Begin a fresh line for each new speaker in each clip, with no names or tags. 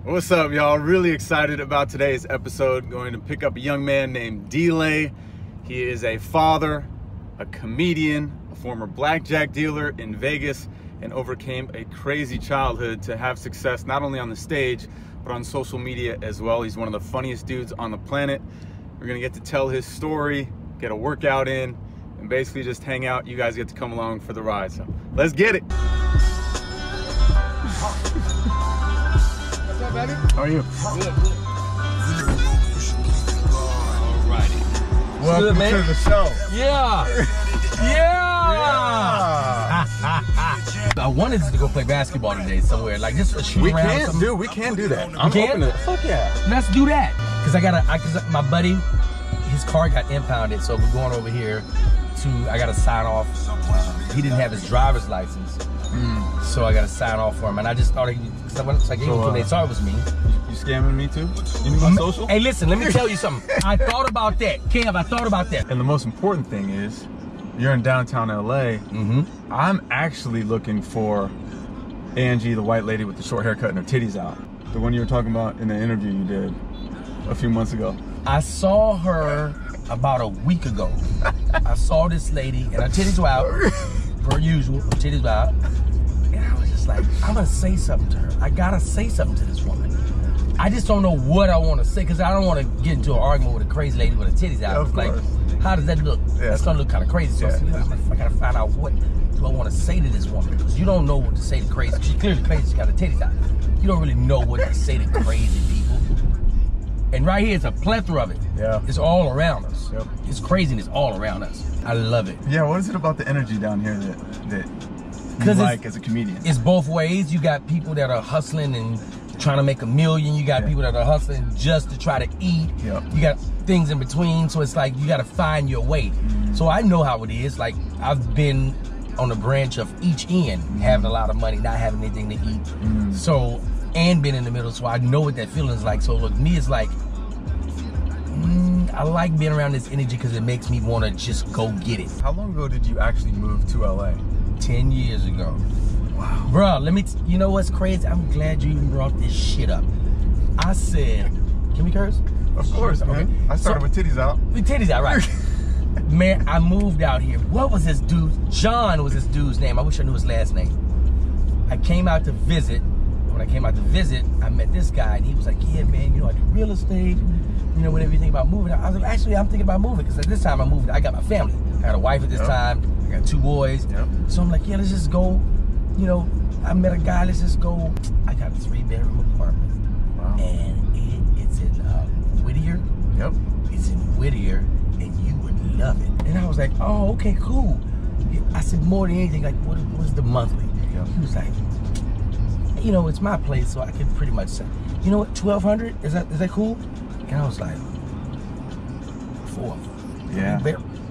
What's up, y'all? Really excited about today's episode. Going to pick up a young man named D-Lay. He is a father, a comedian, a former blackjack dealer in Vegas, and overcame a crazy childhood to have success not only on the stage, but on social media as well. He's one of the funniest dudes on the planet. We're gonna get to tell his story, get a workout in, and basically just hang out. You guys get to come along for the ride. So let's get it. What's up, baby? How are you?
Good. Alrighty.
Welcome to the show.
Yeah. I wanted to go play basketball today somewhere, like just a shoot around.
We can do that.
I'm open to it.
Fuck yeah.
Let's do that. Cause my buddy, his car got impounded, so we're going over here I gotta sign off. He didn't have his driver's license, so I gotta sign off for him. And I just thought, they saw it was me.
You scamming me too? You need my social?
Hey, listen, let me tell you something. I thought about that, Kev. I thought about that.
And the most important thing is, you're in downtown LA. I'm actually looking for Angie, the white lady with the short haircut and her titties out. The one you were talking about in the interview you did a few months ago.
I saw her about a week ago. I saw this lady and her titties were out, per usual, her titties were out. And I was just like, I'm gonna say something to her. I gotta say something to this woman. I just don't know what I wanna say, because I don't wanna get into an argument with a crazy lady with her titties out.
Of course.
Like, how does that look?
Yeah.
That's gonna look kind of crazy. So I gotta find out what do I wanna say to this woman, because you don't know what to say to crazy. She's clearly crazy, she got her titties out. You don't really know what to say to crazy people. And right here, it's a plethora of it.
Yeah.
It's all around us.
Yep.
It's craziness all around us. I love it.
Yeah, what is it about the energy down here that you like as a comedian?
It's both ways. You got people that are hustling and trying to make $1 million. You got people that are hustling just to try to eat.
Yep.
You got things in between. So it's like you got to find your way. So I know how it is. Like, I've been on the branch of each end, having a lot of money, not having anything to eat. So, and been in the middle, so I know what that feeling is like. So look, me, it's like, I like being around this energy because it makes me want to just go get it.
How long ago did you actually move to LA?
10 years ago.
Wow.
Bruh, you know what's crazy? I'm glad you even brought this shit up. I said, can we curse?
Of course, man. Okay. I started with titties out.
With titties out, right. Man, I moved out here. What was this dude? John was this dude's name. I wish I knew his last name. I came out to visit. When I came out to visit, I met this guy, and he was like, yeah, man, you know, I do real estate, you know, whenever you think about moving. I was like, actually, I'm thinking about moving, because at this time I moved, I got my family. I got a wife at this time, I got 2 boys. So I'm like, yeah, let's just go, you know, I met a guy, let's just go. I got a 3-bedroom apartment.
Wow.
And it's in Whittier.
Yep.
It's in Whittier, and you would love it. And I was like, oh, okay, cool. I said, more than anything, like, what's the monthly?
Yep.
He was like, you know, it's my place, so I can pretty much say, you know what, $1,200? Is that cool? And I was like, 4.
Yeah.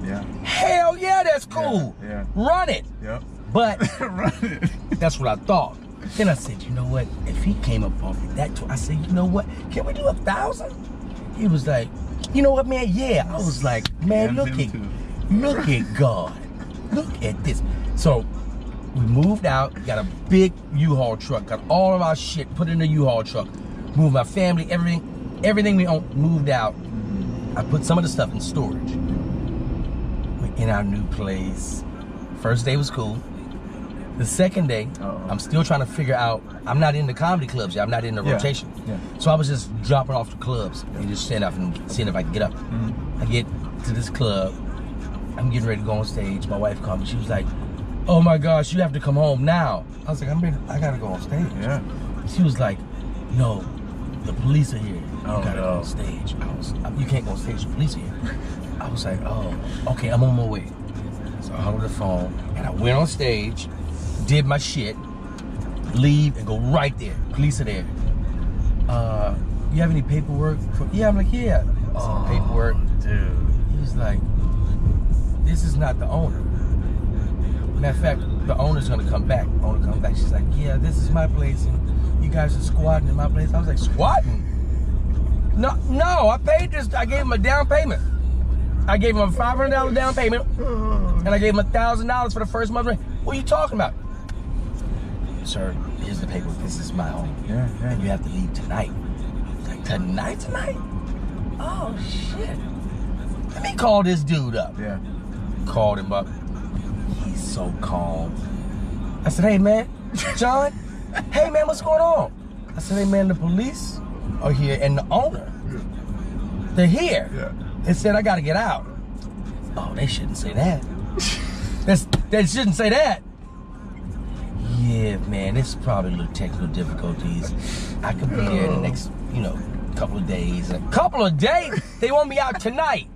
Yeah. Hell yeah, that's cool.
Yeah.
Run it.
Yep.
But
Run it.
that's what I thought. Then I said, you know what? If he came up on me that I said, you know what? Can we do 1,000? He was like, you know what, man? Yeah. I was like, man, look at God. Look at this. So we moved out, got a big U-Haul truck, got all of our shit put in the U-Haul truck, moved my family, everything we owned, moved out. I put some of the stuff in storage. We're in our new place. First day was cool. The second day, I'm still trying to figure out, I'm not in the comedy clubs yet, I'm not in the rotation.
Yeah.
So I was just dropping off the clubs and just standing up and seeing if I can get up. I get to this club, I'm getting ready to go on stage. My wife called me, she was like, oh my gosh, you have to come home now. I was like, I gotta go on stage.
Yeah.
She was like, no, the police are here. You gotta go
no.
on stage. You can't go on stage, the police are here. I was like, oh, okay, I'm on my way. So I hung up the phone and I went on stage, did my shit, leave and go right there. Police are there. You have any paperwork? Yeah, I'm like, yeah. Some paperwork.
Dude.
He was like, this is not the owner. Matter of fact, the owner's gonna come back. Owner comes back. She's like, yeah, this is my place, and you guys are squatting in my place. I was like, squatting? No, I paid this. I gave him a down payment. I gave him a $500 down payment, and I gave him $1,000 for the first month rent. What are you talking about? sir, here's the paper. This is my home.
Yeah, yeah.
And you have to leave tonight. Like, tonight? Oh, shit. Let me call this dude up.
Yeah.
Called him up. He's so calm. I said, hey, man, John, hey, man, what's going on? I said, hey, man, the police are here and the owner, they're here.
Yeah.
They said, I got to get out. Oh, they shouldn't say that. They shouldn't say that. Yeah, man, it's probably a little technical difficulties. I could be there in the next, couple of days. A couple of days? They want me out tonight.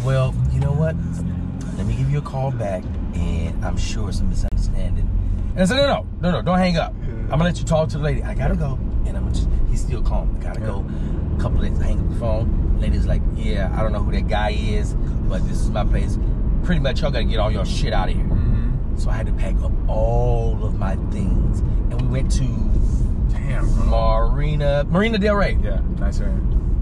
Well, you know what? Let me give you a call back, and I'm sure it's a misunderstanding. And I said, no, don't hang up. I'm gonna let you talk to the lady. I gotta go, and he's still calm. I gotta go. A couple of days, I hang up the phone. The lady's like, yeah, I don't know who that guy is, but this is my place. Pretty much, y'all gotta get all your shit out of here. So I had to pack up all of my things, and we went to Marina Del Rey.
Yeah, nice area.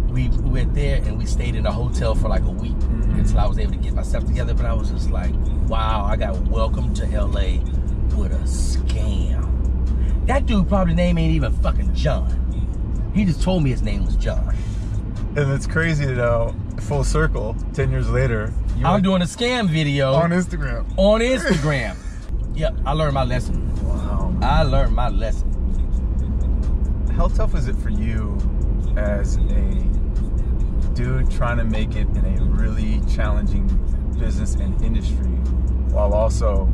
We went there and we stayed in a hotel for like a week until I was able to get myself together. But I was just like, wow, I got welcomed to LA with a scam. That dude probably name ain't even fucking John. He just told me his name was John.
And it's crazy to know, full circle, 10 years later,
I'm doing a scam video
on Instagram.
On Instagram. Yep, I learned my lesson.
Wow.
I learned my lesson.
How tough is it for you as a dude trying to make it in a really challenging business and industry while also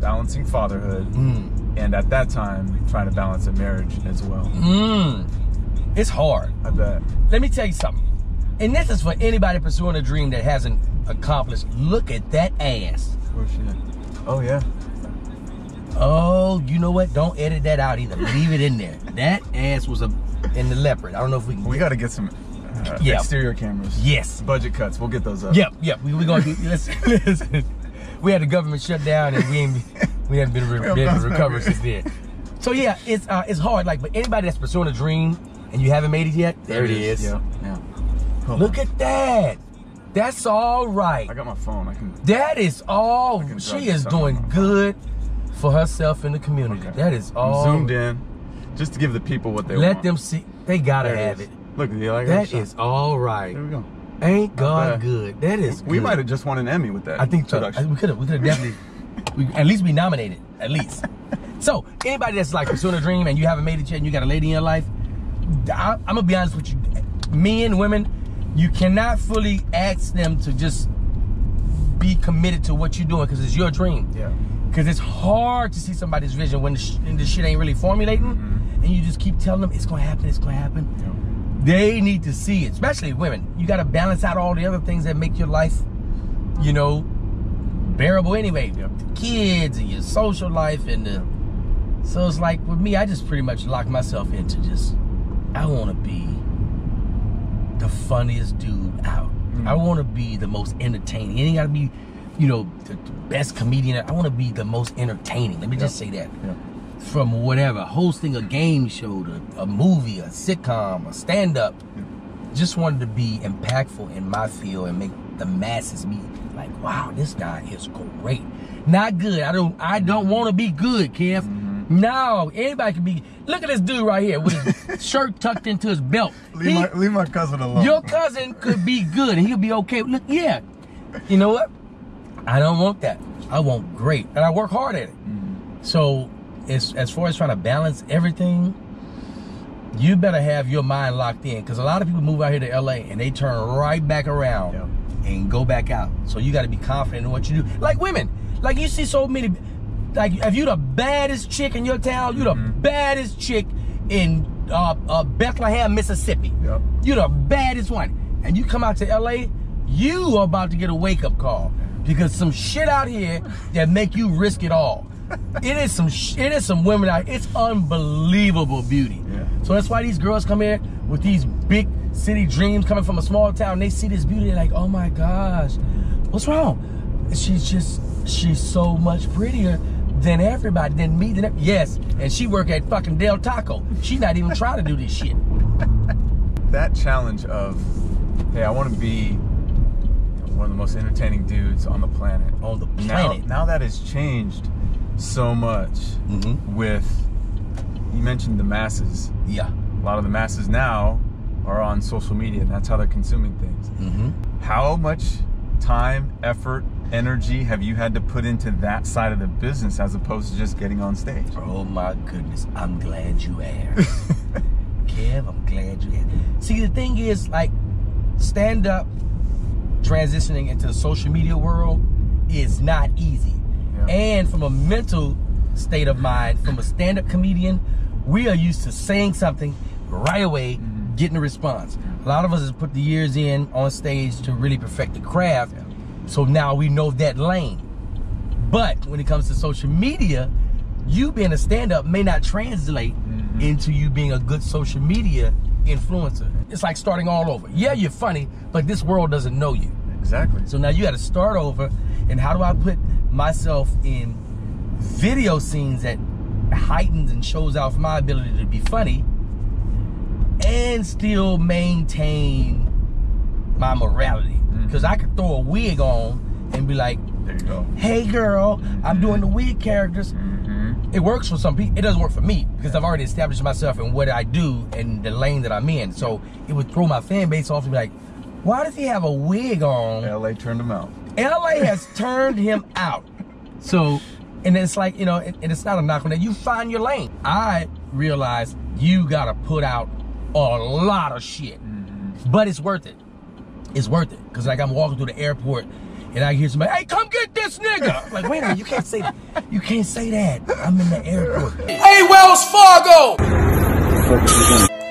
balancing fatherhood and at that time trying to balance a marriage as well?
It's hard.
I bet.
Let me tell you something. And this is for anybody pursuing a dream that hasn't accomplished. Look at that ass.
Oh shit. Oh yeah.
Oh, you know what? Don't edit that out either. Leave it in there. That ass was in the leopard. I don't know if we can.
We got to get some exterior cameras.
Yes.
Budget cuts. We'll get those up.
Yep. We gonna do. Listen. We had the government shut down and we haven't been able to recover since then. So yeah, it's hard. Like, but anybody that's pursuing a dream and you haven't made it yet, there it is.
Yeah.
Look at that. That's all right.
I got my phone.
That is all. She is doing good for herself in the community. Okay. That is all.
Zoomed in, just to give the people what they want.
Let them see. They gotta have it.
Look,
that is all right.
There we go.
Ain't God good? That is.
We might have just won an Emmy with that.
I think so. We could have definitely. At least be nominated. At least. So anybody that's like pursuing a dream and you haven't made it yet, and you got a lady in your life, I'm gonna be honest with you. Men, women, you cannot fully ask them to just be committed to what you're doing because it's your dream.
Yeah.
Because it's hard to see somebody's vision when the shit ain't really formulating, and you just keep telling them it's gonna happen, it's gonna happen. Yeah. They need to see it, especially women. You gotta balance out all the other things that make your life, bearable anyway.
Yep.
The kids and your social life so it's like with me, I just pretty much locked myself into I wanna be the funniest dude out. I wanna be the most entertaining. It ain't gotta be the best comedian. I want to be the most entertaining. Let me just say that. From whatever, hosting a game show, to a movie, a sitcom, a stand-up. Just wanted to be impactful in my field and make the masses be like, wow, this guy is great. Not good. I don't want to be good, Kev. No, anybody can be. Look at this dude right here with his shirt tucked into his belt.
Leave my cousin alone.
Your cousin could be good and he'll be okay. Look, yeah. You know what? I don't want that. I want great. And I work hard at it. So as far as trying to balance everything, you better have your mind locked in. Because a lot of people move out here to LA and they turn right back around and go back out. So you got to be confident in what you do. Like women. Like you see so many. Like if you the baddest chick in your town, you the baddest chick in Bethlehem, Mississippi. You the baddest one. And you come out to LA, you are about to get a wake-up call. Because some shit out here that make you risk it all. It is some women out here. It's unbelievable beauty. So that's why these girls come here with these big city dreams coming from a small town. They see this beauty, they're like, oh my gosh, what's wrong? She's so much prettier than everybody, than me, yes. And she work at fucking Del Taco. She's not even trying to do this shit.
That challenge of, hey, I want to be one of the most entertaining dudes on the planet.
On the planet.
Now that has changed so much with, you mentioned the masses.
Yeah.
A lot of the masses now are on social media, and that's how they're consuming things. How much time, effort, energy have you had to put into that side of the business as opposed to just getting on stage?
Oh my goodness, I'm glad you asked. Kev, I'm glad you asked. See, the thing is, like, stand-up transitioning into the social media world is not easy. And from a mental state of mind, from a stand-up comedian, we are used to saying something right away, getting a response. A lot of us have put the years in on stage to really perfect the craft, so now we know that lane. But when it comes to social media, you being a stand-up may not translate into you being a good social media influencer. It's like starting all over. Yeah, you're funny, but this world doesn't know you.
Exactly.
So now you got to start over, and how do I put myself in video scenes that heightens and shows off my ability to be funny and still maintain my morality? Because I could throw a wig on and be like,
there you go.
Hey girl, I'm doing the wig characters. It works for some people. It doesn't work for me because I've already established myself in what I do and the lane that I'm in. So it would throw my fan base off to be like, why does he have a wig on?
LA turned him out.
LA has turned him out. So, and it's like, you know, and it's not a knock on that. You find your lane. I realize you got to put out a lot of shit, but it's worth it. It's worth it. Because like I'm walking through the airport and I hear somebody, hey, come get this nigga. I'm like, wait a minute, you can't say that. You can't say that. I'm in the airport. Hey, Wells Fargo,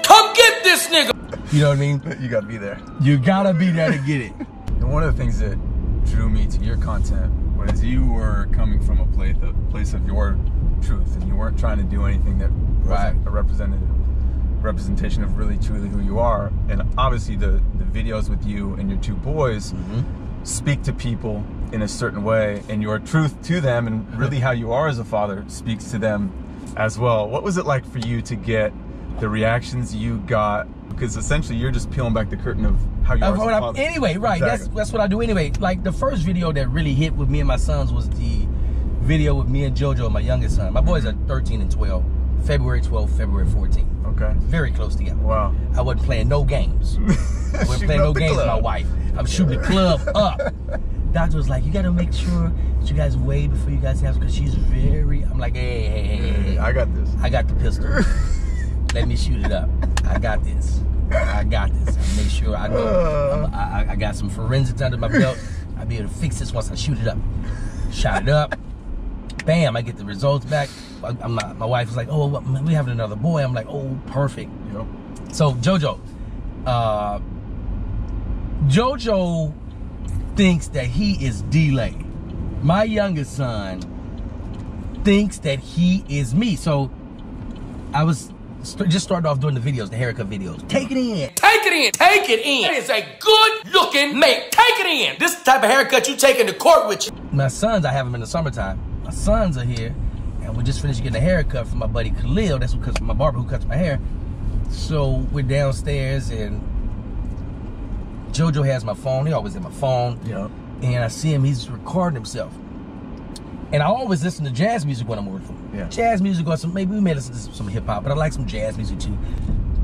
come get this nigga. You know what I mean?
You got to be there.
You got to be there to get it.
And one of the things that drew me to your content was you were coming from a place of your truth, and you weren't trying to do anything that wasn't a representation of really truly who you are. And obviously the videos with you and your two boys speak to people in a certain way, and your truth to them and really how you are as a father speaks to them as well. What was it like for you to get the reactions you got? Because essentially you're just peeling back the curtain of how you are as a father.
Anyway, right,
exactly.
That's what I do anyway. Like the first video that really hit with me and my sons was the video with me and JoJo, my youngest son. My boys are 13 and 12, February 12th, February 14th.
Okay.
Very close together.
Wow.
I wasn't playing no games. I wasn't playing no games with my wife. I'm shooting the club up. Doctor was like, you got to make sure that you guys weigh before you guys have, because she's very, I'm like, hey.
I got this.
I got the pistol. Let me shoot it up. I got this. I got this. I make sure I know. I got some forensics under my belt. I'll be able to fix this once I shoot it up. Shot it up. Bam, I get the results back. My wife was like, oh, we having another boy. I'm like, oh, perfect.
Yep.
So JoJo thinks that he is D-Lay. My youngest son thinks that he is me. So I was just started off doing the videos, the haircut videos. Take it in. Take it in. Take it in. That is a good looking mate. Take it in. This is the type of haircut you take into court with you. My sons, I have them in the summertime. My sons are here, and we just finished getting a haircut from my buddy Khalil. That's because my barber who cuts my hair. So we're downstairs, and JoJo has my phone. He always has my phone.
Yeah.
And I see him, he's recording himself. And I always listen to jazz music when I'm working.
Yeah.
Jazz music or some, maybe we may listen to some hip hop, but I like some jazz music too.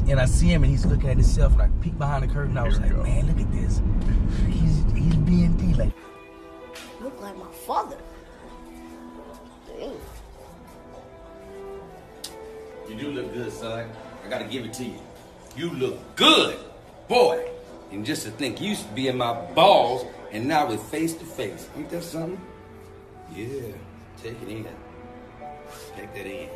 And I see him and he's looking at himself, and I peek behind the curtain. I was like, man, look at this. He's being D-Lay.
You look like my father. Dang.
You do look good, son. I gotta give it to you. You look good, boy. And just to think, you used to be in my balls, and now we're face to face. Ain't that something? Yeah, take it in. Take that in.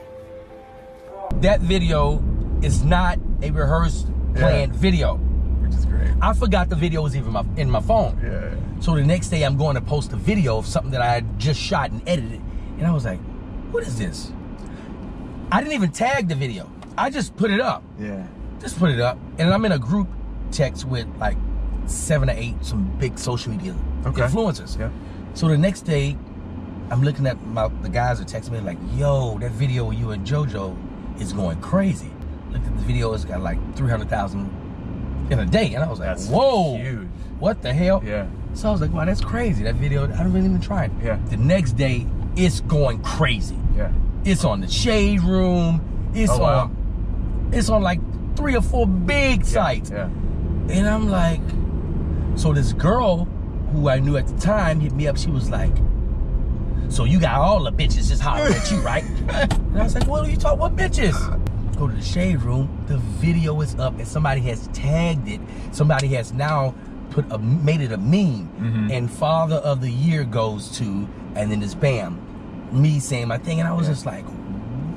That video is not a rehearsed, planned video.
Which is great.
I forgot the video was even in my phone.
Yeah.
So the next day I'm going to post a video of something that I had just shot and edited. And I was like, what is this? I didn't even tag the video. I just put it up.
Yeah.
Just put it up. And I'm in a group text with like 7 or 8 some big social media influencers.
Yeah.
So the next day, I'm looking at the guys are texting me like, yo, that video of you and JoJo is going crazy. Looked at the video, it's got like 300,000 in a day. And I was like,
that's
whoa,
huge.
What the hell?
Yeah.
So I was like, wow, that's crazy. That video, I didn't even try it.
Yeah.
The next day, it's going crazy.
Yeah.
It's on the Shade Room. It's it's on like 3 or 4 big sites.
Yeah.
And I'm like, so this girl who I knew at the time hit me up. She was like, so you got all the bitches just hollering at you, right? And I was like, what are you talking? What bitches? Go to the Shade Room. The video is up, and somebody has tagged it. Somebody has now made it a meme. And Father of the Year goes to, and then it's bam, me saying my thing, and I was just like,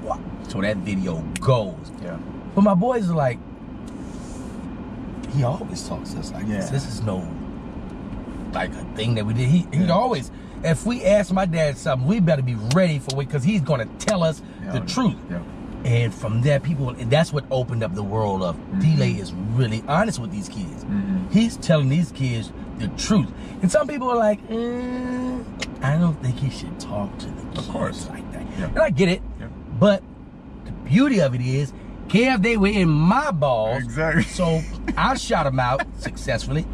what? So that video goes.
Yeah.
But my boys are like, he always talks to us like this. This is no like a thing that we did. He always, if we ask my dad something, we better be ready for it because he's gonna tell us the truth.
Yeah.
And from there, and that's what opened up the world of D-Lay is really honest with these kids. He's telling these kids the truth. And some people are like, I don't think he should talk to the kids like that. Yeah. And I get it. Yeah. But the beauty of it is, Kev, they were in my balls.
Exactly.
So I shot them out successfully.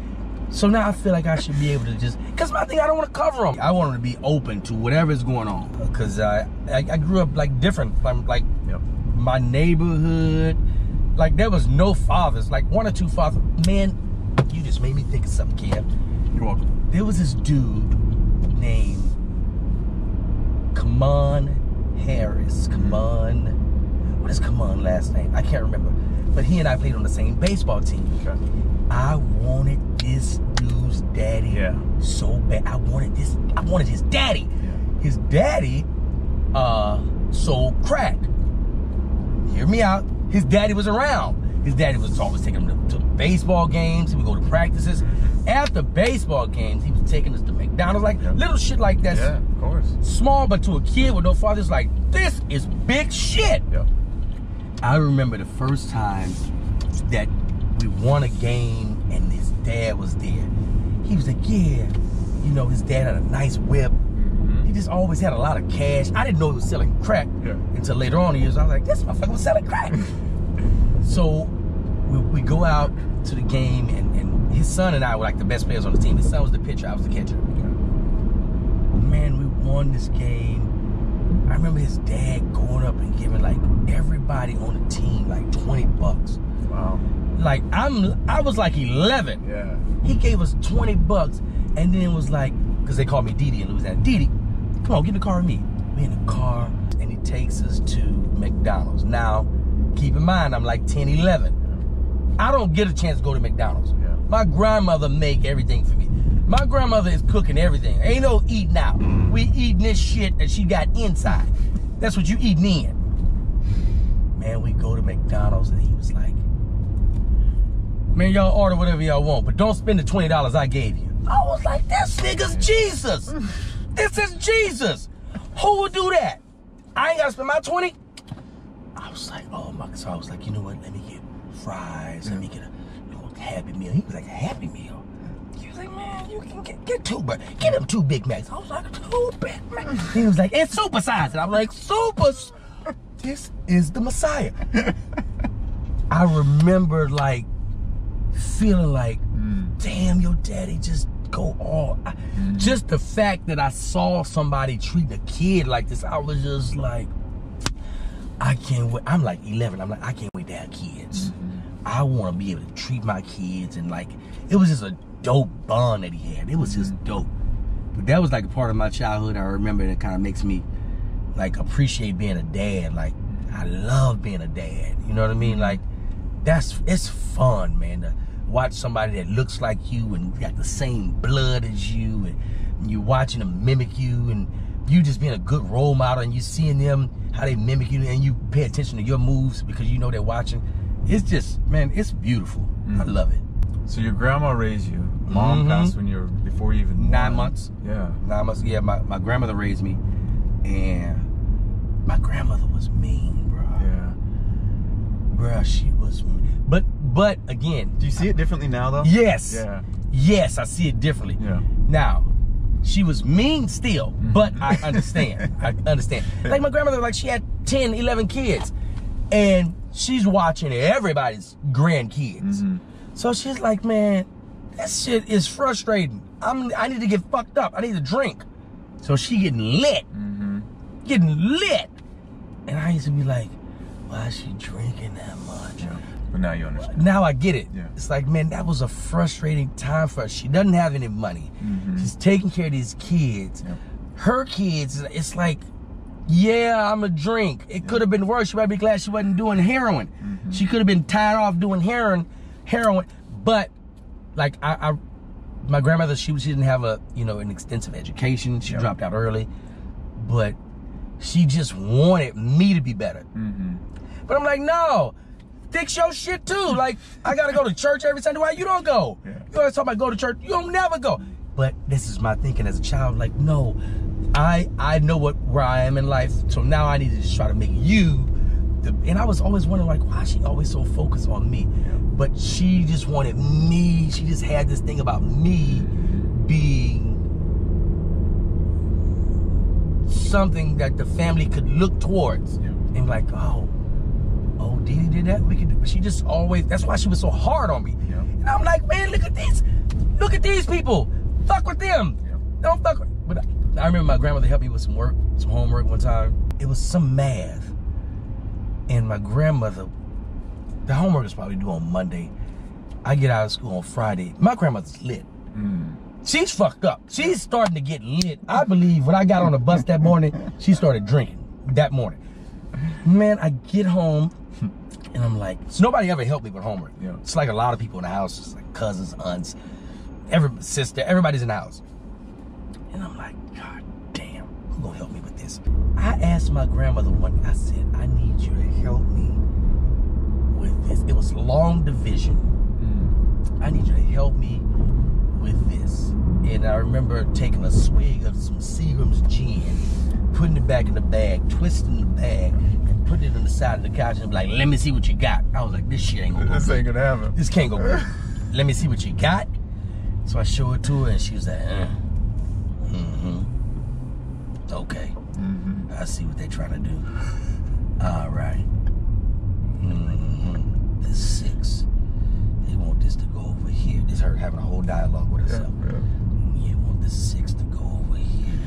So now I feel like I should be able to just, because my thing, I don't want to cover them. I want them to be open to whatever is going on. Because I grew up like different from like my neighborhood. Like there was no fathers, like 1 or 2 fathers. Man, you just made me think of something, Kev.
You're welcome.
There was this dude named Kamon Harris. Kamon, what is Kamon last name? I can't remember. But he and I played on the same baseball team. Okay. I wanted this dude's daddy so bad. I wanted his daddy. Yeah. His daddy sold crack. Hear me out. His daddy was around. His daddy was always taking him to baseball games. He would go to practices. After baseball games, he was taking us to McDonald's, like little shit like that.
Yeah, of course.
Small, but to a kid with no father, it's like, this is big shit. Yeah. I remember the first time that we won a game and his dad was there. He was like, yeah, you know, his dad had a nice whip. He just always had a lot of cash. I didn't know he was selling crack until later on in the years. I was like, this motherfucker was selling crack. So we go out to the game, and his son and I were like the best players on the team. His son was the pitcher, I was the catcher. Man, we won this game. I remember his dad going up and giving like everybody on the team like $20.
Wow.
Like I was like 11.
Yeah.
He gave us $20, and then it was like, because they called me Didi in Louisiana. Didi, come on, get in the car with me. We in the car, and he takes us to McDonald's. Now, keep in mind, I'm like 10, 11. I don't get a chance to go to McDonald's. Yeah. My grandmother make everything for me. My grandmother is cooking everything. Ain't no eating out. We eating this shit that she got inside. That's what you eating in. Man, we go to McDonald's, and he was like, man, y'all order whatever y'all want, but don't spend the $20 I gave you. I was like, this nigga's Jesus. This is Jesus. Who would do that? I ain't gotta spend my 20. I was like, oh my, so I was like, you know what? Let me get fries. Let me get a Happy Meal. He was like, a Happy Meal. He was like, man, you can get 2, but get him 2 Big Macs. I was like, 2 Big Macs. He was like, it's super size. And I was like, this is the Messiah. I remember like feeling like, damn, your daddy just go all. Just the fact that I saw somebody treating a kid like this, I was just like, I can't wait. I'm like 11. I'm like, I can't wait to have kids. I want to be able to treat my kids, and like, it was just a dope bond that he had. It was just dope. But that was like a part of my childhood I remember that kind of makes me like appreciate being a dad. Like, I love being a dad. You know what I mean? Like, it's fun, man, to watch somebody that looks like you and got the same blood as you, and you're watching them mimic you, and you just being a good role model, and you seeing them, how they mimic you, and you pay attention to your moves because you know they're watching. It's just, man, it's beautiful. I love it.
So your grandma raised you. Mom passed when you were, before you even
9 months.
Yeah.
9 months. Yeah, my grandmother raised me, and my grandmother was mean, bro.
Yeah.
Bro, she was mean. But again,
do you see it differently now, though?
Yes.
Yeah.
Yes, I see it differently.
Yeah.
Now, she was mean still, but I understand. I understand. Like my grandmother, like she had 10, 11 kids, and she's watching everybody's grandkids. So she's like, man, that shit is frustrating. I need to get fucked up. I need to drink. So she getting lit. getting lit. And I used to be like, why is she drinking that much?
Yeah. But now you understand.
Now I get it.
Yeah.
It's like, man, that was a frustrating time for her. She doesn't have any money. She's taking care of these kids.
Yeah.
Her kids, it's like, yeah, I'm a drink. It could have been worse. She might be glad she wasn't doing heroin. She could have been tied off doing heroin. But like my grandmother, she didn't have an extensive education. She dropped out early, but she just wanted me to be better. But I'm like, no, fix your shit too. Like, I gotta go to church every Sunday. Why you don't go?
Yeah.
You always talk about go to church. You don't never go. But this is my thinking as a child. Like, no, I know where I am in life. So now I need to just try to make you. And I was always wondering, like, why is she always so focused on me?
Yeah.
But she just wanted me. She just had this thing about me being something that the family could look towards.
Yeah.
And like, oh, Dee Dee did that. We could do. But she just always. That's why she was so hard on me.
Yeah.
And I'm like, man, look at these people. Fuck with them.
Yeah.
Don't fuck with. But I remember my grandmother helped me with some homework one time. It was some math, and my grandmother. The homework was probably due on Monday. I get out of school on Friday. My grandmother's lit. She's fucked up. She's starting to get lit. I believe when I got on the bus that morning, she started drinking that morning. Man, I get home, and I'm like, so nobody ever helped me with homework.
Yeah.
It's like a lot of people in the house, it's like cousins, aunts, sister, everybody's in the house. And I'm like, God damn, who's gonna help me with this? I asked my grandmother one day, I said, I need you to help me with this. It was long division. I need you to help me with this. And I remember taking a swig of some Seagram's gin, putting it back in the bag, twisting the bag, and putting it on the side of the couch and be like, let me see what you got. I was like, this shit ain't gonna go
This
good.
ain't gonna happen.
This can't go good. Let me see what you got. So I show it to her and she was like, okay. I see what they're trying to do. All right. This 6. They want this to go over here. It's her having a whole dialogue with herself. You want the 6 to go over here.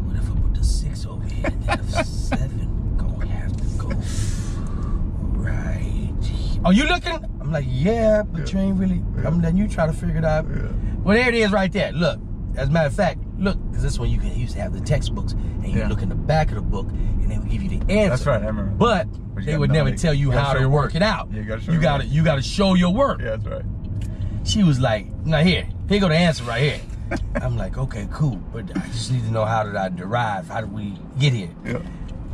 What if I put the 6 over here? Then the 7 gonna have to go right here. Are you looking? I'm like, yeah, but you ain't really. I'm letting you try to figure it out. Well, there it is right there. Look. As a matter of fact, look, because this one you used to have the textbooks, and you look in the back of the book, and they would give you the answer.
That's right, I remember.
But they would never tell you how to work it out.
Yeah,
you gotta show your work.
Yeah, that's right.
She was like, now here go the answer right here. I'm like, okay, cool, but I just need to know how did I derive? How did we get here?
Yeah.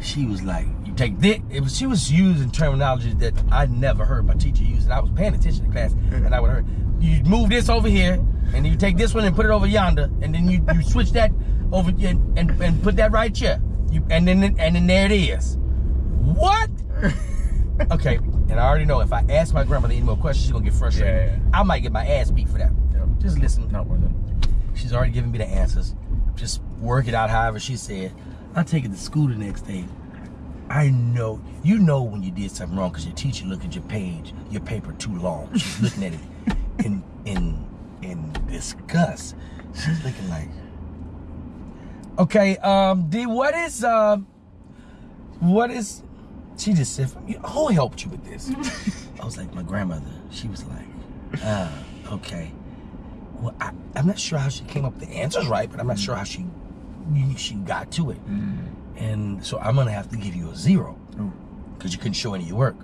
She was like, you take this. She was using terminology that I never heard my teacher use, and I was paying attention to class, and I would hear, you move this over here, and you take this one and put it over yonder, and then you switch that over and put that right here. And then there it is. What? Okay, and I already know if I ask my grandmother any more questions, she's gonna get frustrated. I might get my ass beat for that. Just listen.
Not worth it.
She's already giving me the answers. Just work it out however she said. I take it to school the next day. I know, you know when you did something wrong because your teacher looked at your paper too long. She's looking at it in disgust. She's looking like, okay, D, what is, she just said, who helped you with this? I was like, my grandmother. She was like, okay. Well, I'm not sure how she came up with the answers right, but I'm not sure how she got to it. And so I'm gonna have to give you a 0 because you couldn't show any of your work.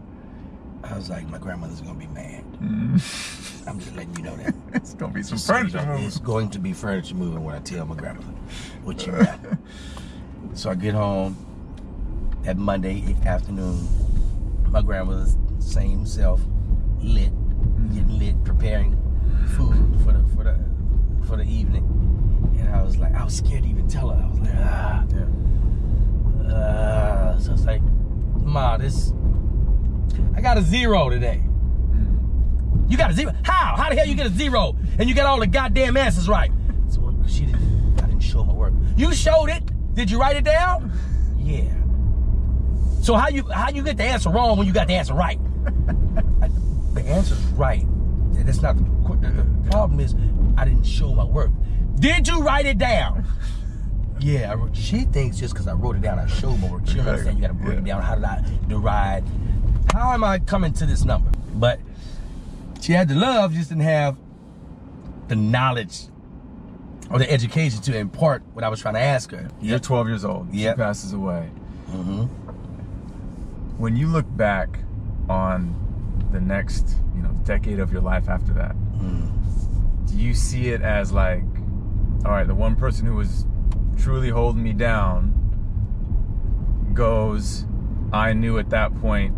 I was like, my grandmother's gonna be mad. I'm just letting you know that.
It's gonna be some furniture moving.
It's going to be furniture moving when I tell my grandmother what you got. So I get home that Monday afternoon. My grandmother's same self, lit, getting lit, preparing food for the evening. And I was like, I was scared to even tell her. I was like, so I was like, Ma, I got a 0 today. You got a 0? How? How the hell you get a 0 and you got all the goddamn answers right? So I didn't show my work. You showed it. Did you write it down? Yeah. So how you get the answer wrong when you got the answer right? The answer's right. That's not the problem is I didn't show my work. Did you write it down? Yeah, she thinks just because I wrote it down, I showed my work. She don't understand you got to break it down. How did I deride? How am I coming to this number? But she had the love, just didn't have the knowledge or the education to impart what I was trying to ask her.
You're 12 years old. She passes away. When you look back on the next, decade of your life after that, do you see it as like, all right, the one person who was truly holding me down goes, I knew at that point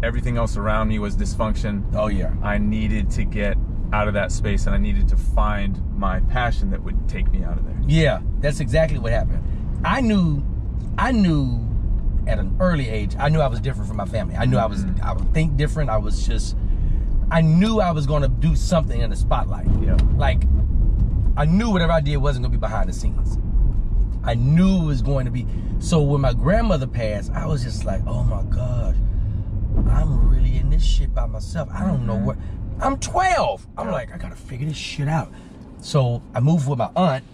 everything else around me was dysfunction.
Oh yeah.
I needed to get out of that space, and I needed to find my passion that would take me out of there. Yeah,
that's exactly what happened. I knew at an early age, I knew I was different from my family. I knew I would think different. I knew I was going to do something in the spotlight.
Yeah.
Like, I knew whatever I did wasn't going to be behind the scenes. I knew it was going to be. So when my grandmother passed, I was just like, oh my gosh, I'm really in this shit by myself. I don't know what. I'm 12. I'm like, I got to figure this shit out. So I moved with my aunt.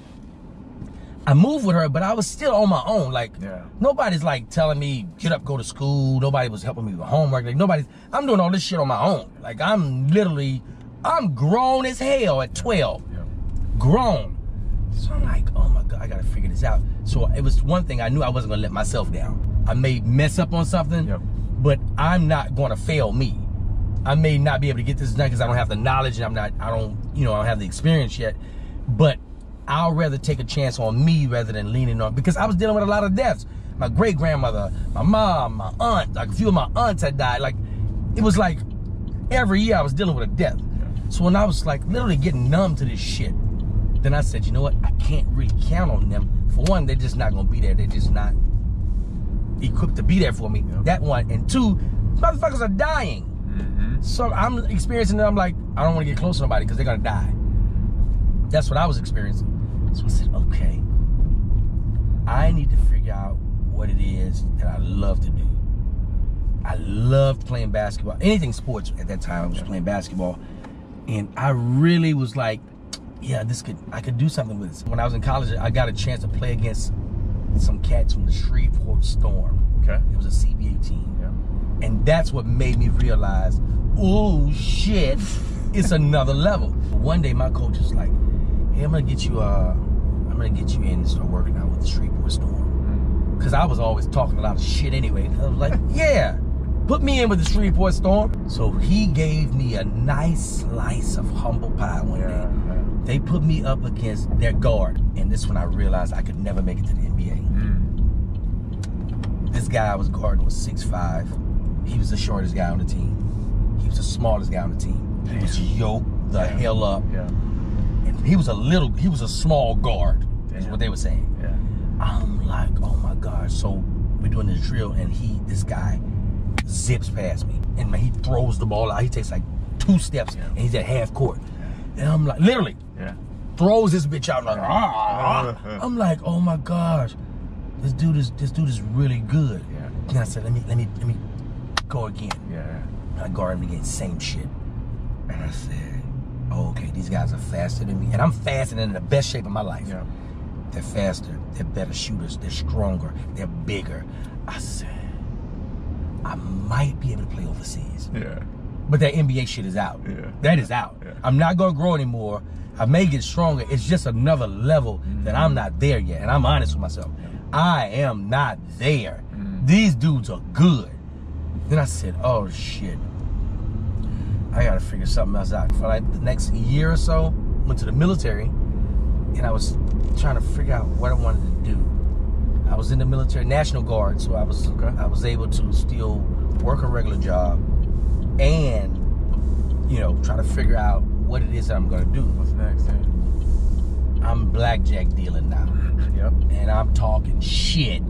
I moved with her, but I was still on my own. Like, nobody's like telling me, get up, go to school. Nobody was helping me with homework. Like, I'm doing all this shit on my own. Like, I'm grown as hell at 12. Grown. So I'm like, oh my God, I gotta figure this out. So it was one thing I knew I wasn't gonna let myself down. I may mess up on something, but I'm not gonna fail me. I may not be able to get this done because I don't have the knowledge and I don't have the experience yet. But I'll rather take a chance on me rather than leaning on, because I was dealing with a lot of deaths. My great grandmother, my mom, my aunt, like a few of my aunts had died. Like, it was like every year I was dealing with a death. So when I was like literally getting numb to this shit, then I said, you know what? I can't really count on them. For one, they're just not gonna be there. They're just not equipped to be there for me. That one. And two, motherfuckers are dying. So I'm experiencing it. I'm like, I don't want to get close to nobody because they're gonna die. That's what I was experiencing. So I said, okay, I need to figure out what it is that I love to do. I loved playing basketball. Anything sports at that time, I was playing basketball. And I really was like, yeah, I could do something with this. When I was in college, I got a chance to play against some cats from the Shreveport Storm.
Okay.
It was a CBA team. And that's what made me realize, oh shit, it's another level. One day my coach was like, hey, I'm gonna get you in and start working out with the Shreveport Storm. Cause I was always talking a lot of shit anyway. I was like, yeah, put me in with the Shreveport Storm. So he gave me a nice slice of humble pie one day. They put me up against their guard. And this when I realized I could never make it to the NBA. This guy I was guarding was 6'5". He was the shortest guy on the team. He was the smallest guy on the team. He was yoked the hell up. And he was a small guard, is what they were saying. I'm like, oh my God. So we're doing this drill and this guy zips past me. And man, he throws the ball out. He takes like 2 steps and he's at half court. And I'm like, literally, throws this bitch out like, I'm like, oh my gosh, this dude is really good. And I said, let me go again. I guarded him again, same shit. And I said, oh, okay, these guys are faster than me. And I'm faster than in the best shape of my life. They're faster, they're better shooters, they're stronger, they're bigger. I said, I might be able to play overseas. But that NBA shit is out. That is out. I'm not gonna grow anymore. I may get stronger. It's just another level that I'm not there yet. And I'm honest with myself. I am not there. These dudes are good. Then I said, oh shit, I gotta figure something else out. For like the next year or so, went to the military and I was trying to figure out what I wanted to do. I was in the military, National Guard, so I was able to still work a regular job and, try to figure out what it is that I'm gonna do.
What's next?
I'm blackjack dealing now. And I'm talking shit.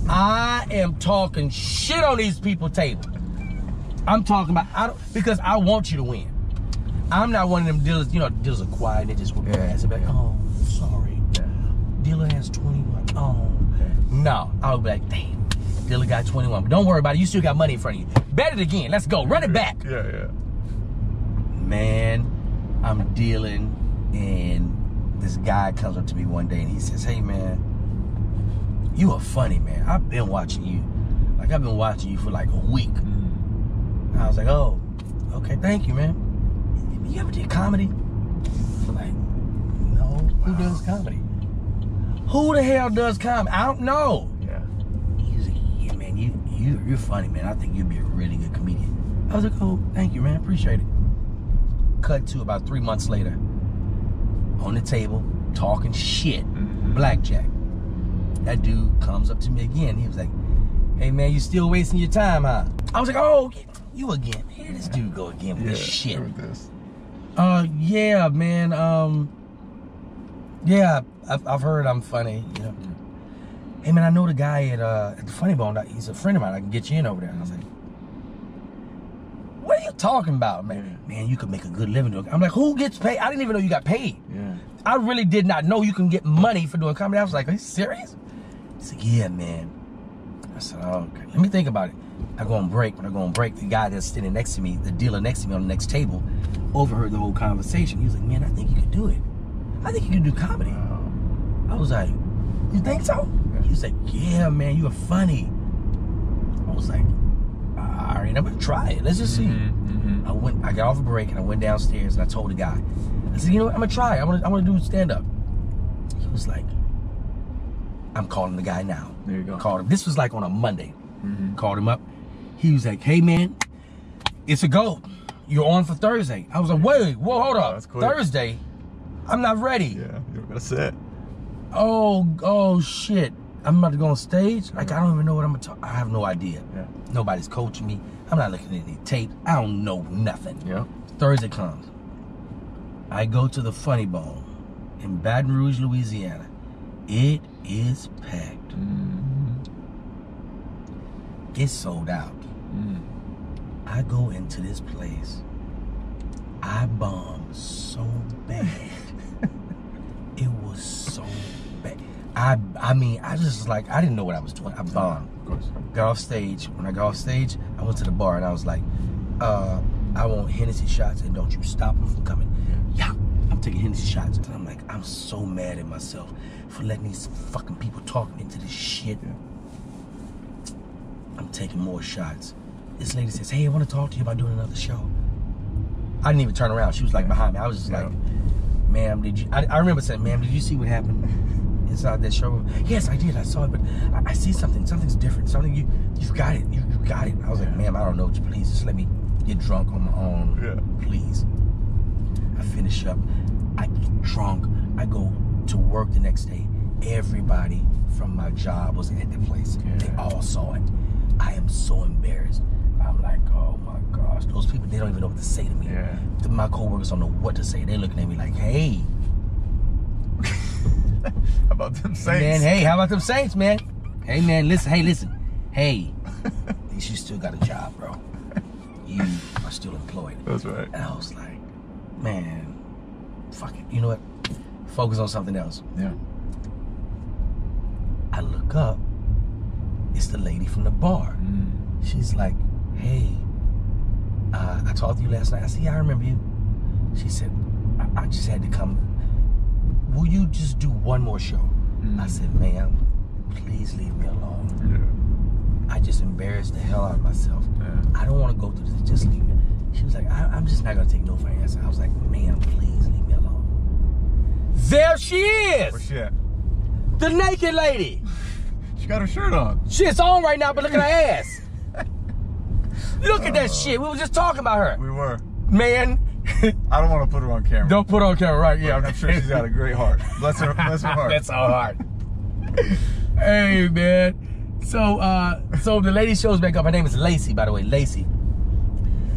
I am talking shit on these people's table. I'm talking about, because I want you to win. I'm not one of them dealers, dealers are quiet, they just whip their ass and be like, oh, sorry. Dealer has 21. Oh. No, I'll be like, damn, dealer got 21. But don't worry about it, you still got money in front of you. Bet it again, let's go, run it back. Man, I'm dealing and this guy comes up to me one day and he says, hey man, you are funny, man. I've been watching you. Like, I've been watching you for like a week. And I was like, oh, okay, thank you, man. You ever did comedy? I'm like, no. Who does comedy? Who the hell does comedy? I don't know.
Yeah.
He was like, yeah, man, you're funny, man. I think you'd be a really good comedian. I was like, oh, thank you, man. Appreciate it. Cut to about 3 months later, on the table, talking shit, blackjack. That dude comes up to me again. He was like, hey, man, you still wasting your time, huh? I was like, oh, you again. Here this dude go again with this shit. Yeah, man. Yeah, I've heard I'm funny, you know. Hey, man, I know the guy at the Funny Bone. He's a friend of mine. I can get you in over there. And I was like, what are you talking about, man? Man, you could make a good living doing it. I'm like, who gets paid? I didn't even know you got paid. Yeah. I really did not know you can get money for doing comedy. I was like, are you serious? He's like, yeah, man. I said, oh, okay. Let me think about it. I go on break. When I go on break, the guy that's sitting next to me, the dealer next to me on the next table, overheard the whole conversation. He was like, man, I think you could do it. I think you can do comedy. I was like, you think so? He was like, yeah, man, you are funny. I was like, all right, I'm gonna try it. Let's just see. I got off a break and I went downstairs and I told the guy, I said, you know what, I'm gonna try it. I'm gonna do stand up. He was like, I'm calling the guy now.
There you go.
Called him. This was like on a Monday. Called him up. He was like, hey man, it's a go. You're on for Thursday. I was like, wait, whoa, hold up. Thursday? I'm not ready.
Yeah, you got a set.
Oh shit. I'm about to go on stage. Like, I don't even know what I'm gonna talk. I have no idea. Yeah. Nobody's coaching me. I'm not looking at any tape. I don't know nothing. Yeah. Thursday comes. I go to the Funny Bone in Baton Rouge, Louisiana. It is packed. It's sold out. I go into this place. I bombed so bad. It was so bad. I mean, I just like, I didn't know what I was doing. I bombed. Of course. Got off stage. When I got off stage, I went to the bar and I was like, I want Hennessy shots and don't you stop them from coming. Yeah, I'm taking Hennessy shots. And I'm like, I'm so mad at myself for letting these fucking people talk me into this shit. I'm taking more shots. This lady says, hey, I want to talk to you about doing another show. I didn't even turn around. She was like behind me. I was just like, ma'am, did you, I remember saying, ma'am, did you see what happened inside that showroom? Yes, I did. I saw it, but I see something. Something's different. Something, you've got it. You got it. I was like, ma'am, I don't know. Please just let me get drunk on my own. Please. I finish up. I get drunk. I go to work the next day. Everybody from my job was at the place. They all saw it. I am so embarrassed. I'm like, oh my gosh. Those people, they don't even know what to say to me. My coworkers don't know what to say. They're looking at me like, hey.
How about them Saints?
Man, hey, how about them Saints, man? Hey, man, listen. Hey, listen. Hey, at least you still got a job, bro. You are still employed.
That's right.
And I was like, man, fuck it. You know what? Focus on something else. Yeah. I look up. It's the lady from the bar. She's like, hey, I talked to you last night. I said, yeah, I remember you. She said, I just had to come. Will you just do one more show? I said, ma'am, please leave me alone. I just embarrassed the hell out of myself. I don't want to go through this. Just leave me. She was like, I'm just not going to take no for an answer. I was like, ma'am, please leave me alone. There she is.
Where's she at?
The naked lady.
She got her shirt on.
Shit's on right now, but look at her ass. Look at that shit. We were just talking about her.
We were.
Man.
I don't want to put her on camera.
Don't put her on camera, right? Yeah.
I'm sure she's got a great heart. Bless her heart.
That's her heart. Hey, man. So the lady shows back up. Her name is Lacey, by the way. Lacey.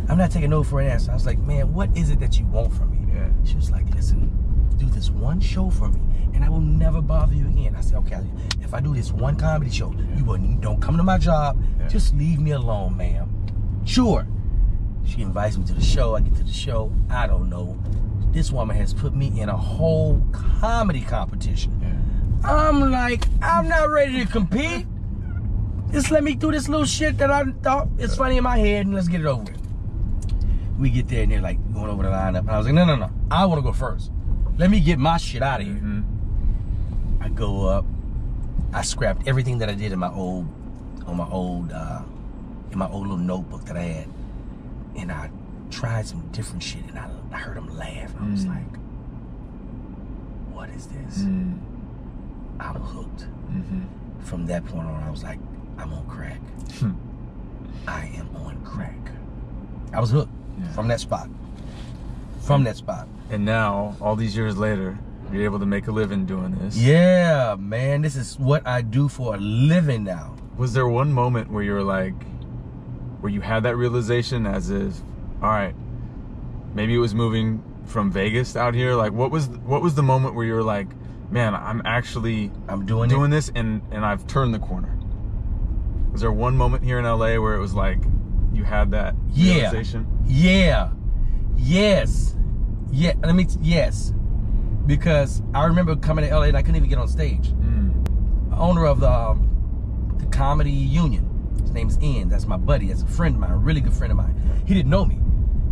I'm not taking no for an answer. I was like, man, what is it that you want from me? She was like, listen, do this one show for me, and I will never bother you again. I said, okay, if I do this one comedy show, you don't come to my job. Just leave me alone, ma'am. Sure. She invites me to the show. I get to the show. I don't know. This woman has put me in a whole comedy competition. I'm like, I'm not ready to compete. Just let me do this little shit that I thought is funny in my head, and let's get it over with. We get there, and they're like going over the lineup. And I was like, no. I want to go first. Let me get my shit out of here. I go up. I scrapped everything that I did in my old little notebook that I had, and I tried some different shit, and I heard them laugh. I was like, "What is this?" I'm hooked. From that point on, I was like, "I'm on crack. I am on crack." I was hooked from that spot. From that spot.
And now, all these years later, you're able to make a living doing this.
Yeah, man, this is what I do for a living now.
Was there one moment where you were like, where you had that realization as if, all right, maybe it was moving from Vegas out here? Like, what was the moment where you were like, man, I'm doing this and I've turned the corner? Was there one moment here in LA where it was like you had that realization?
Yes. Because I remember coming to LA and I couldn't even get on stage. Owner of the Comedy Union. His name is Ian. That's my buddy. That's a friend of mine, a really good friend of mine. He didn't know me.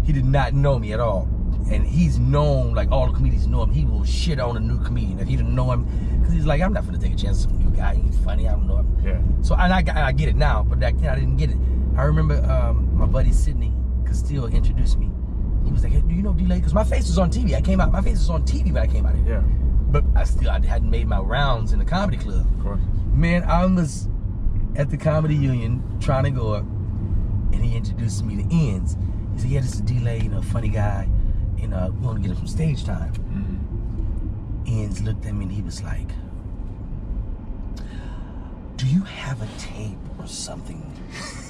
He did not know me at all. And he's known, like all the comedians know him. He will shit on a new comedian if he didn't know him. Because he's like, I'm not going to take a chance on some new guy. He's funny. I don't know him.
Yeah.
So I get it now, but back then I didn't get it. I remember my buddy Sidney Castile introduced me. He was like, hey, do you know D-Lay? Because my face was on TV. My face was on TV when I came out here.
Yeah.
But I hadn't made my rounds in the comedy club.
Of course.
Man, I was at the Comedy Union trying to go up, and he introduced me to Ends. He said, yeah, this is D-Lay, funny guy, and we want to get him some stage time. Ends looked at me and he was like, do you have a tape or something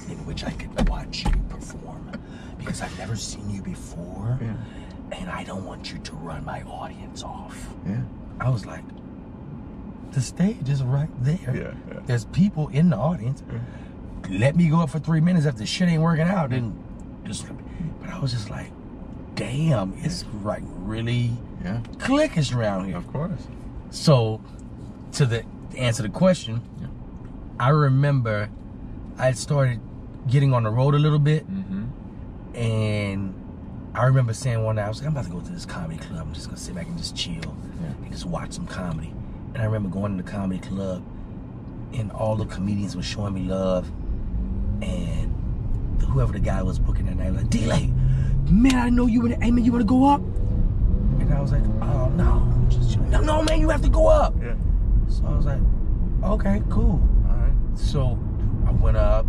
in which I could watch you perform? Because I've never seen you before, and I don't want you to run my audience off.
Yeah.
I was like, the stage is right there.
Yeah.
There's people in the audience. Let me go up for 3 minutes. If the shit ain't working out, then just. But I was just like, damn, it's like really clickish around here.
Of course.
So, to answer the question, I remember I started getting on the road a little bit, and I remember saying one night, I was like, I'm about to go to this comedy club. I'm just gonna sit back and just chill and just watch some comedy. And I remember going to the comedy club, and all the comedians were showing me love, and whoever the guy was booking that night was like, D-Lay, man, I know you. Hey, man, you want to go up? And I was like, oh, no. I'm just chilling. No, man, you have to go up.
Yeah.
So I was like, okay, cool.
All right.
So I went up,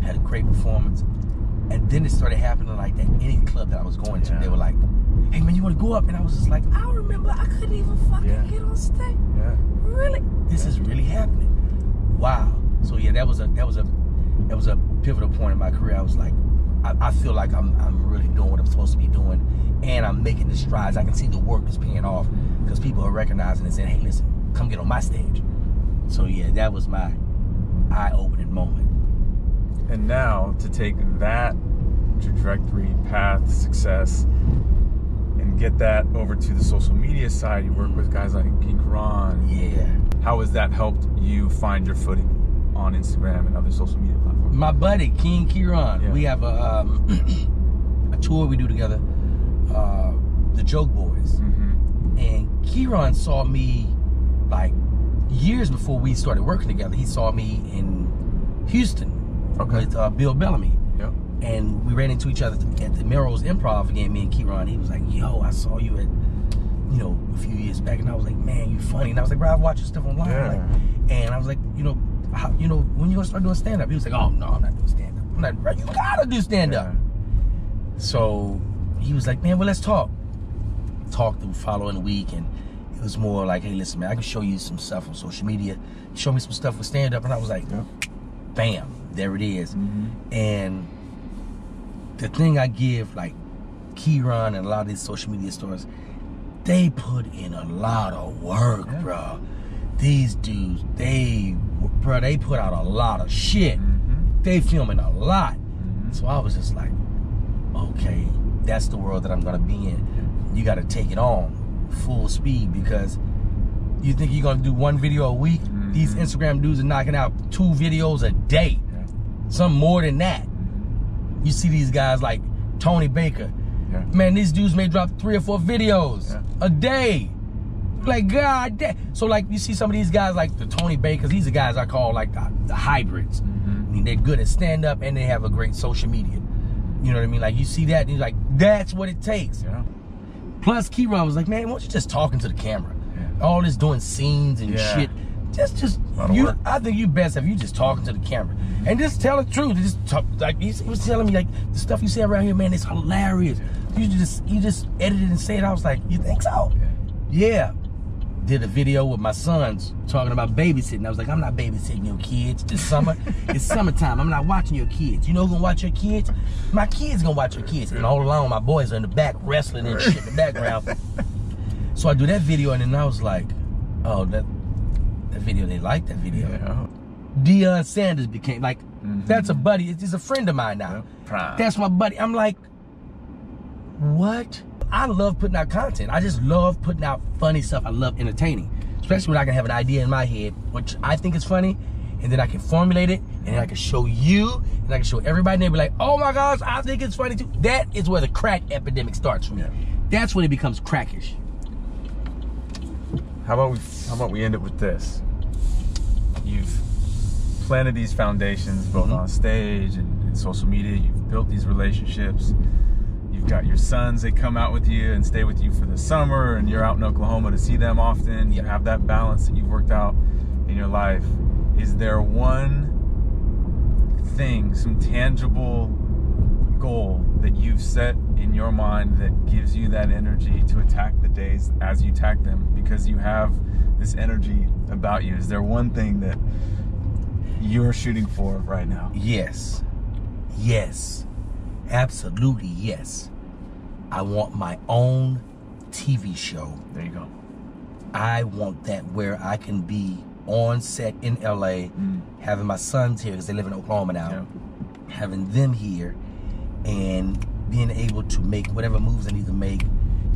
had a great performance, and then it started happening like that. Any club that I was going to, they were like, hey, man, you want to go up? And I was just like, I remember I couldn't even fucking get on stage.
Yeah.
Really? This is really happening. Wow. So yeah, that was a pivotal point in my career. I was like, I feel like I'm really doing what I'm supposed to be doing, and I'm making the strides. I can see the work is paying off because people are recognizing and saying, hey, listen, come get on my stage. So yeah, that was my eye-opening moment.
And now to take that trajectory, path, success, and get that over to the social media side, you work with guys like Cruisin.
Yeah.
How has that helped you find your footing on Instagram and other social media platforms?
My buddy, King Kieran, we have a tour we do together, the Joke Boys. And Kieran saw me like years before we started working together. He saw me in Houston with Bill Bellamy.
Yep.
And we ran into each other at the Melrose Improv again, me and Kieran. He was like, yo, I saw you at, a few years back. And I was like, man, you funny. And I was like, bro, I've watched your stuff online. And I was like, when you gonna start doing stand-up? He was like, oh, no, I'm not doing stand-up. I'm like, bro, you gotta do stand-up. So he was like, man, well, let's talk. Talked the following week, and it was more like, hey, listen, man, I can show you some stuff on social media. Show me some stuff with stand-up. And I was like, bam, there it is. And the thing I give, like, Kieran and a lot of these social media stars, they put in a lot of work, bro. These dudes, they put out a lot of shit. They filming a lot. So I was just like, okay, that's the world that I'm gonna be in. You gotta take it on full speed, because you think you're gonna do one video a week? These Instagram dudes are knocking out 2 videos a day. Some more than that. You see these guys like Tony Baker,
Yeah.
Man, these dudes may drop 3 or 4 videos a day. Like, God damn. So, like, you see some of these guys, like the Tony Bakers, these are guys I call, like, the hybrids. I mean, they're good at stand-up, and they have a great social media. You know what I mean? Like, you see that, and you're like, that's what it takes.
Yeah.
Plus, Keyron was like, man, why don't you just talking to the camera? Yeah. All this doing scenes and shit. Just you. I think you best if you just talking to the camera and just tell the truth. Just talk, like he was telling me, like, the stuff you say around here, man, it's hilarious. You just edit it and say it. I was like, you think so? Yeah. Did a video with my sons talking about babysitting. I was like, I'm not babysitting your kids this summer. It's summertime. I'm not watching your kids. You know who's gonna watch your kids? My kids gonna watch your kids. And all along, my boys are in the back wrestling and shit in the background. So I do that video, and then I was like, oh, that video, they like that video. Yeah. Deion Sanders became like, that's a buddy. It's a friend of mine now. That's my buddy. I'm like, what? I love putting out content. I just love putting out funny stuff. I love entertaining, especially when I can have an idea in my head, which I think is funny, and then I can formulate it, and then I can show you, and I can show everybody, and they'll be like, oh my gosh, I think it's funny too. That is where the crack epidemic starts for me. That's when it becomes crackish.
How about we end it with this? You've planted these foundations both on stage and social media. You've built these relationships. You've got your sons, they come out with you and stay with you for the summer, and you're out in Oklahoma to see them often. You have that balance that you've worked out in your life. Is there one thing, some tangible goal that you've set in your mind that gives you that energy to attack the days as you attack them, because you have this energy about you? Is there one thing that you're shooting for right now?
Yes. Yes. Absolutely yes. I want my own TV show.
There you go.
I want that where I can be on set in LA, having my sons here because they live in Oklahoma now, having them here, and being able to make whatever moves I need to make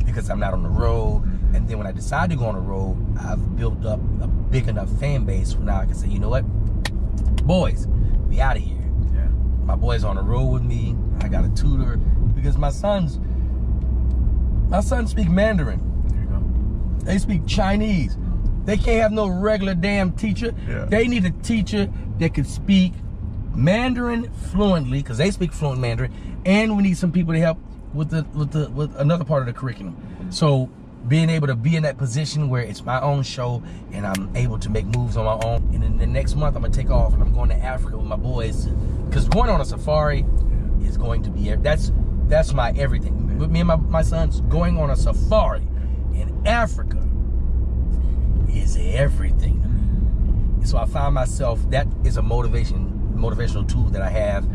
because I'm not on the road. And then when I decide to go on the road, I've built up a big enough fan base where now I can say, you know what, boys, we out of here.
Yeah.
My boys on the road with me. I got a tutor because my sons speak Mandarin.
There you go.
They speak Chinese. They can't have no regular damn teacher.
Yeah.
They need a teacher that can speak Mandarin fluently, because they speak fluent Mandarin, and we need some people to help with another part of the curriculum. So being able to be in that position where it's my own show and I'm able to make moves on my own. And in the next month I'm gonna take off and I'm going to Africa with my boys, because going on a safari is going to be, that's my everything. With me and my sons, going on a safari in Africa is everything to me. And so I find myself, that is a motivational tool that I have,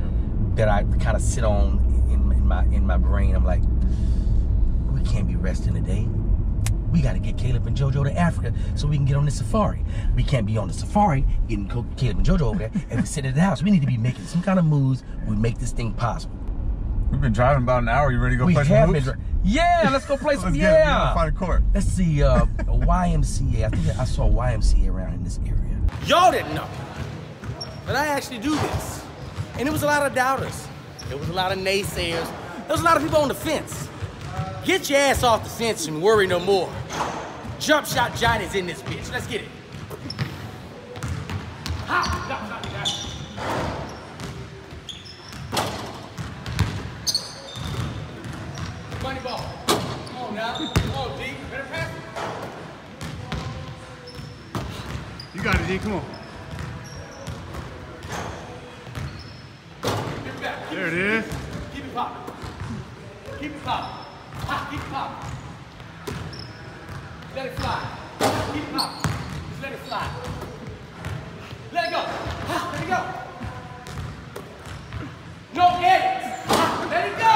that I kind of sit on in my brain. I'm like, we can't be resting today. We got to get Caleb and JoJo to Africa so we can get on the safari. We can't be on the safari getting Caleb and JoJo over there and we sit at the house. We need to be making some kind of moves. We make this thing possible.
We've been driving about an hour. You ready to go play some hoops?
Yeah, let's go play some.
Let's get it. Find a court.
Let's see a YMCA. I think I saw YMCA around in this area.
Y'all didn't know that I actually do this. And there was a lot of doubters. There was a lot of naysayers. There was a lot of people on the fence. Get your ass off the fence and worry no more. Jump Shot Johnny's in this bitch. Let's get it. Ha! Jump Shot Johnny. Money ball. Come on now. Come on, D. Better pass it.
You got it, D. Come on.
Give it back.
There it is.
Keep it popping. Keep it popping. Ha, keep it popping. Let it fly. Keep it popping. Just let it fly. Let it go. Ha, let it go. No edits. Ha, let it go.